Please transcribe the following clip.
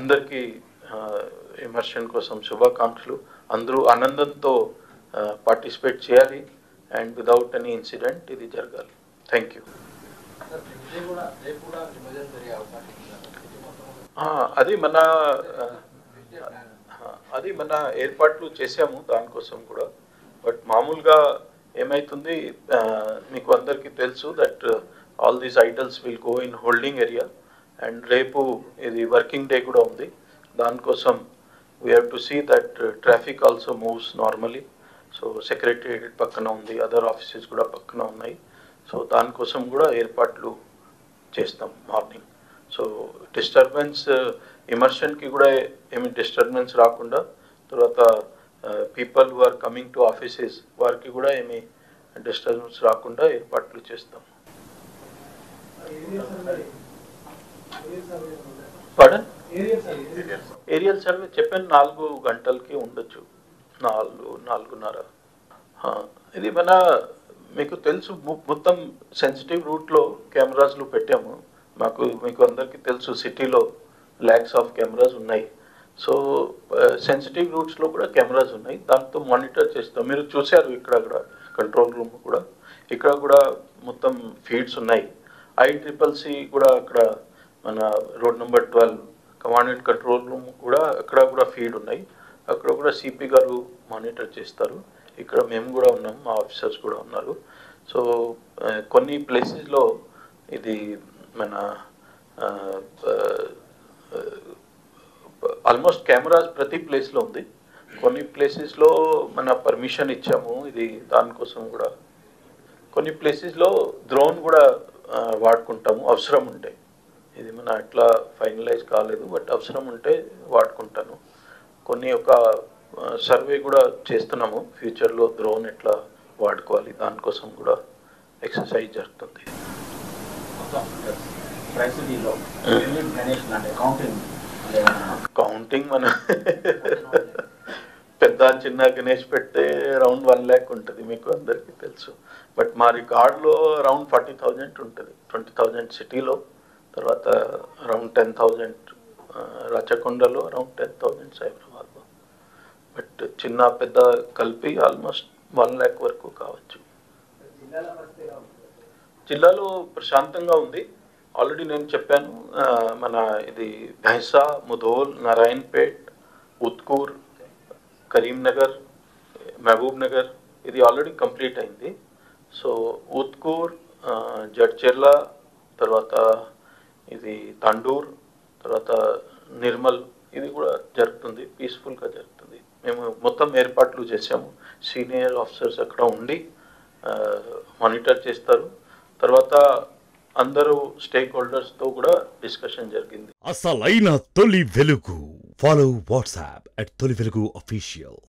అందరికీ ఇమర్షన్ కోసం శుభాకాంక్షలు. అందరూ ఆనందంతో పార్టిసిపేట్ చేయాలి అండ్ విదౌట్ ఎనీ ఇన్సిడెంట్ ఇది జరగాలి. Thank you. అది మన ఏర్పాట్లు చేసాము దానికోసం కూడా. బట్ మామూలుగా ఏమైతుంది, మీకు అందరికీ తెలుసు that all these idols will go in holding area and రేపు ఇది వర్కింగ్ డే కూడా ఉంది. దానికోసం we have to see that traffic also moves normally. So secretariat పక్కన ఉంది, అదర్ ఆఫీసెస్ కూడా పక్కన ఉన్నాయి. సో దానికోసం కూడా ఏర్పాట్లు చేస్తాం మార్నింగ్. సో డిస్టర్బెన్స్ ఇమర్షన్కి కూడా ఏమి డిస్టర్బెన్స్ రాకుండా, తర్వాత people who are coming to offices వారికి కూడా ఏమి డిస్టర్బెన్స్ రాకుండా ఏర్పాట్లు చేస్తాం. పడన్ ఏరియల్ సర్వే చెప్పాను 4 గంటలకి ఉండొచ్చు, 4-4:30. ఇది మన మీకు తెలుసు మొత్తం సెన్సిటివ్ రూట్లో కెమెరాస్లు పెట్టాము. మీకు అందరికీ తెలుసు సిటీలో ల్యాక్స్ ఆఫ్ కెమెరాస్ ఉన్నాయి. సో సెన్సిటివ్ రూట్స్లో కూడా కెమెరాస్ ఉన్నాయి, దాంతో మానిటర్ చేస్తాం. మీరు చూశారు ఇక్కడ కూడా కంట్రోల్ రూమ్ కూడా, ఇక్కడ కూడా మొత్తం ఫీడ్స్ ఉన్నాయి. ICCC కూడా అక్కడ మన road number 12 command and control room కూడా అక్కడ కూడా ఫీడ్ ఉన్నాయి. అక్కడ కూడా సిపి గారు మానిటర్ చేస్తారు. ఇక్కడ మేము కూడా ఉన్నాం, మా ఆఫీసర్స్ కూడా ఉన్నారు. సో కొన్ని ప్లేసెస్లో ఇది మన ఆల్మోస్ట్ కెమెరాస్ ప్రతి ప్లేస్లో ఉంది. కొన్ని ప్లేసెస్లో మన పర్మిషన్ ఇచ్చాము ఇది దానికోసం కూడా. కొన్ని ప్లేసెస్లో డ్రోన్ కూడా వాడుకుంటాము అవసరం ఉంటే. ఇది మన అట్లా ఫైనలైజ్ కాలేదు, బట్ అవసరం ఉంటే వాడుకుంటాను. కొన్ని ఒక సర్వే కూడా చేస్తున్నాము, ఫ్యూచర్లో డ్రోన్ ఎట్లా వాడుకోవాలి దానికోసం కూడా ఎక్సర్సైజ్ జరుగుతుంది. కౌంటింగ్ మన పెద్ద చిన్న గణేష్ పెడితే అరౌండ్ 1 lakh ఉంటుంది, మీకు అందరికీ తెలుసు. బట్ మా రికార్డులో అరౌండ్ 40,000 ఉంటుంది, 20,000 సిటీలో, తర్వాత అరౌండ్ 10,000 రాచకొండలో, అరౌండ్ 10,000 సైబరాబాద్లో. బట్ చిన్న పెద్ద కలిపి ఆల్మోస్ట్ 1 lakh వరకు కావచ్చు. జిల్లాలో ప్రశాంతంగా ఉంది. ఆల్రెడీ నేను చెప్పాను, మన ఇది భైంసా, ముధోల్, నారాయణపేట్, ఉత్కూర్, కరీంనగర్, మహబూబ్ నగర్ ఇది ఆల్రెడీ కంప్లీట్ అయింది. సో ఉత్కూర్, జడ్చెర్ల, తర్వాత ఇది తండూర్, తర్వాత నిర్మల్ ఇది కూడా జరుగుతుంది, పీస్ఫుల్గా జరుగుతుంది. మేము మొత్తం ఏర్పాట్లు చేసాము. సీనియర్ ఆఫీసర్స్ అక్కడ ఉండి మానిటర్ చేస్తారు. తర్వాత అందరూ స్టేక్ హోల్డర్స్తో కూడా డిస్కషన్ జరిగింది. అసలైన తొలి వెలుగు. ఫాలో వాట్సాప్ @తొలి వెలుగు official.